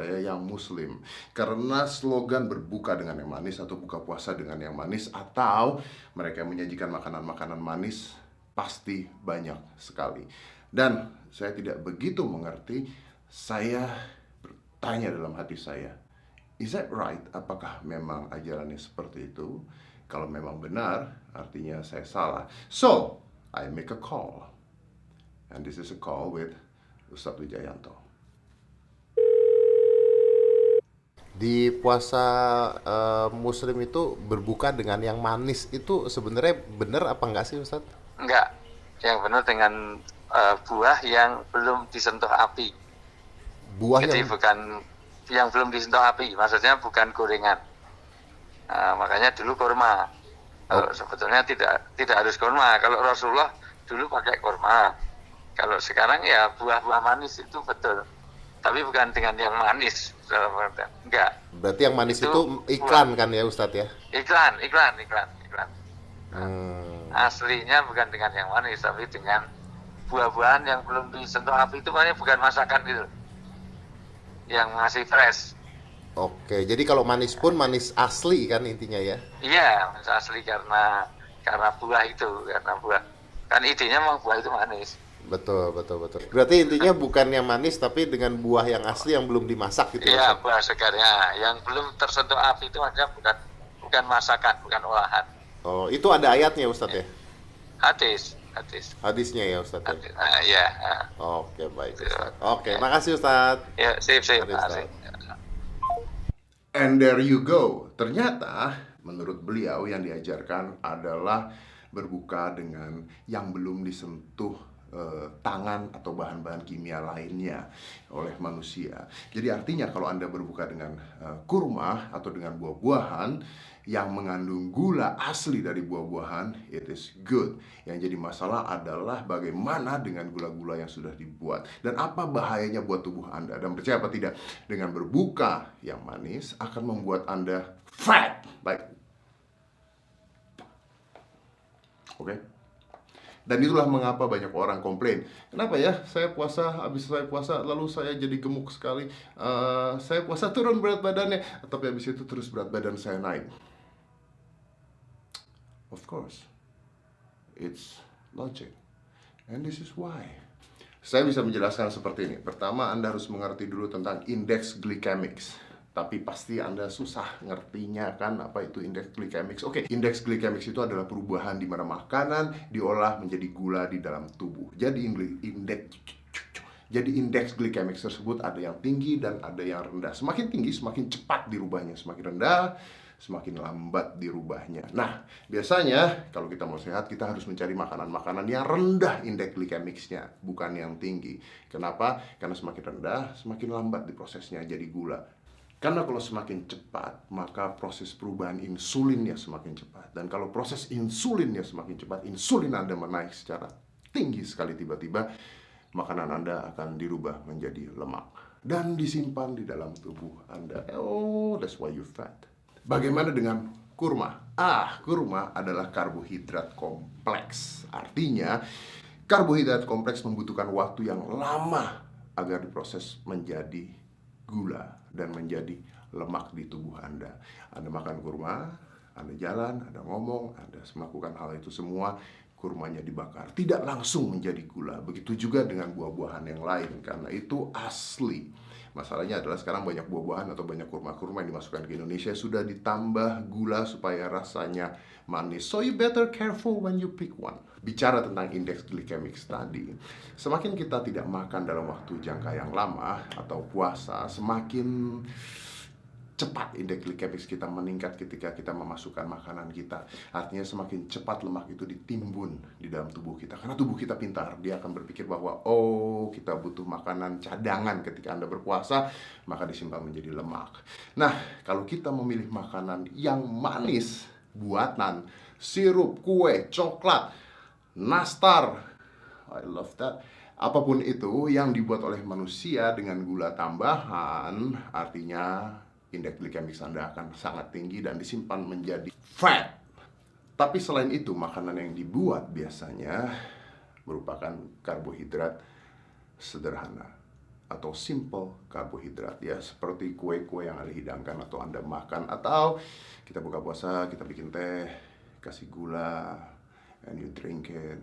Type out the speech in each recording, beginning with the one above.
Saya yang muslim, karena slogan berbuka dengan yang manis atau buka puasa dengan yang manis, atau mereka menyajikan makanan-makanan manis, pasti banyak sekali. Dan saya tidak begitu mengerti. Saya bertanya dalam hati saya, is that right? Apakah memang ajarannya seperti itu? Kalau memang benar, artinya saya salah. So, I make a call. And this is a call with Ustadz Wijayanto. Di puasa Muslim itu berbuka dengan yang manis itu sebenarnya benar apa enggak sih, Ustadz? Enggak, yang benar dengan buah yang belum disentuh api. Buah Jadi yang bukan yang belum disentuh api, maksudnya bukan gorengan. Makanya dulu kurma. oh, Sebetulnya tidak harus kurma. Kalau Rasulullah dulu pakai kurma. Kalau sekarang ya buah-buah manis itu betul. Tapi bukan dengan yang manis. Enggak. berarti yang manis Itu itu buah. iklan kan ya, Ustadz ya? Iklan. Hmm, Aslinya bukan dengan yang manis, tapi dengan buah-buahan yang belum disentuh api itu makanya bukan masakan gitu, yang masih fresh. oke, jadi kalau manis pun manis asli kan intinya ya? Iya, masih asli karena buah itu, karena buah. Kan idenya memang buah itu manis. Betul, betul, betul. Berarti intinya bukan yang manis tapi dengan buah yang asli yang belum dimasak gitu ya, Iya, Ustadz? buah segarnya. Yang belum tersentuh api itu makanya bukan masakan, bukan olahan. Oh, itu ada ayatnya, Ustadz ya? Hadis. Hadisnya ya, Ustadz ya? Hadis. Iya. Oke, baik, Itu. Ustadz. Oke, makasih, Ustadz. Ya, sip, Mari, asik. Ustadz. And there you go. Ternyata menurut beliau yang diajarkan adalah berbuka dengan yang belum disentuh tangan atau bahan-bahan kimia lainnya oleh manusia. Jadi artinya kalau Anda berbuka dengan kurma atau dengan buah-buahan yang mengandung gula asli dari buah-buahan, it is good. Yang jadi masalah adalah bagaimana dengan gula-gula yang sudah dibuat dan apa bahayanya buat tubuh Anda. Dan percaya apa tidak, dengan berbuka yang manis akan membuat Anda fat, like, oke? Dan itulah mengapa banyak orang komplain. Kenapa ya? Habis saya puasa, lalu saya jadi gemuk sekali. Saya puasa turun berat badannya, tapi habis itu terus berat badan saya naik. Of course, it's logic. And this is why. Saya bisa menjelaskan seperti ini. Pertama, Anda harus mengerti dulu tentang indeks glycemics. Tapi pasti Anda susah ngertinya kan apa itu indeks glycemics. Oke, indeks glycemics itu adalah perubahan di mana makanan diolah menjadi gula di dalam tubuh. Jadi indeks glycemics tersebut ada yang tinggi dan ada yang rendah. Semakin tinggi semakin cepat dirubahnya, semakin rendah semakin lambat dirubahnya. Nah, biasanya kalau kita mau sehat, kita harus mencari makanan-makanan yang rendah indeks glycemicsnya, bukan yang tinggi. Kenapa? Karena semakin rendah, semakin lambat diprosesnya jadi gula. Karena kalau semakin cepat, maka proses perubahan insulinnya semakin cepat. Dan kalau proses insulinnya semakin cepat, insulin Anda menaik secara tinggi sekali tiba-tiba, makanan Anda akan dirubah menjadi lemak dan disimpan di dalam tubuh Anda. Oh, that's why you fat. Bagaimana dengan kurma? Kurma adalah karbohidrat kompleks. Artinya, karbohidrat kompleks membutuhkan waktu yang lama agar diproses menjadi gula dan menjadi lemak di tubuh Anda. Anda makan kurma, Anda jalan, Anda ngomong, Anda melakukan hal itu semua, kurmanya dibakar, tidak langsung menjadi gula. Begitu juga dengan buah-buahan yang lain, karena itu asli. Masalahnya adalah sekarang banyak buah-buahan atau banyak kurma-kurma yang dimasukkan ke Indonesia sudah ditambah gula supaya rasanya manis. So you better careful when you pick one. Bicara tentang indeks glycemics tadi, semakin kita tidak makan dalam waktu jangka yang lama atau puasa, semakin cepat indeks glikemik kita meningkat ketika kita memasukkan makanan kita. Artinya semakin cepat lemak itu ditimbun di dalam tubuh kita. Karena tubuh kita pintar, dia akan berpikir bahwa kita butuh makanan cadangan ketika Anda berpuasa, maka disimpan menjadi lemak. Nah, kalau kita memilih makanan yang manis, buatan, sirup, kue, coklat, nastar, I love that. Apapun itu yang dibuat oleh manusia dengan gula tambahan, artinya indeks glikemik Anda akan sangat tinggi dan disimpan menjadi fat. Tapi selain itu, makanan yang dibuat biasanya merupakan karbohidrat sederhana. atau simple karbohidrat, ya seperti kue-kue yang Anda hidangkan atau Anda makan, atau kita buka puasa, kita bikin teh, kasih gula, and you drink it.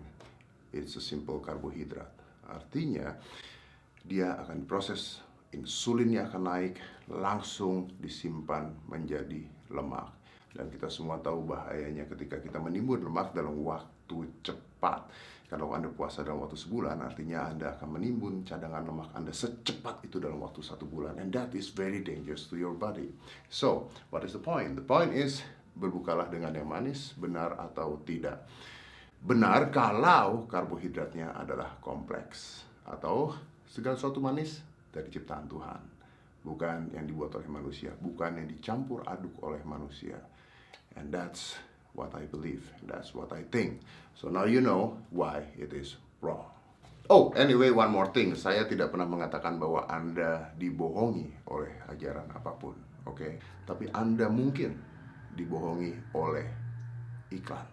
It's a simple karbohidrat. Artinya dia akan diproses, insulinnya akan naik, langsung disimpan menjadi lemak. Dan kita semua tahu bahayanya ketika kita menimbun lemak dalam waktu cepat. Kalau Anda puasa dalam waktu sebulan, artinya Anda akan menimbun cadangan lemak Anda secepat itu dalam waktu 1 bulan. And that is very dangerous to your body. So, what is the point? The point is, berbukalah dengan yang manis, benar atau tidak. Benar kalau karbohidratnya adalah kompleks, atau segala sesuatu manis dari ciptaan Tuhan, bukan yang dibuat oleh manusia, bukan yang dicampur aduk oleh manusia. And that's what I believe, that's what I think. So now you know why it is wrong. Oh, anyway, one more thing. Saya tidak pernah mengatakan bahwa Anda dibohongi oleh ajaran apapun, oke? Tapi Anda mungkin dibohongi oleh iklan.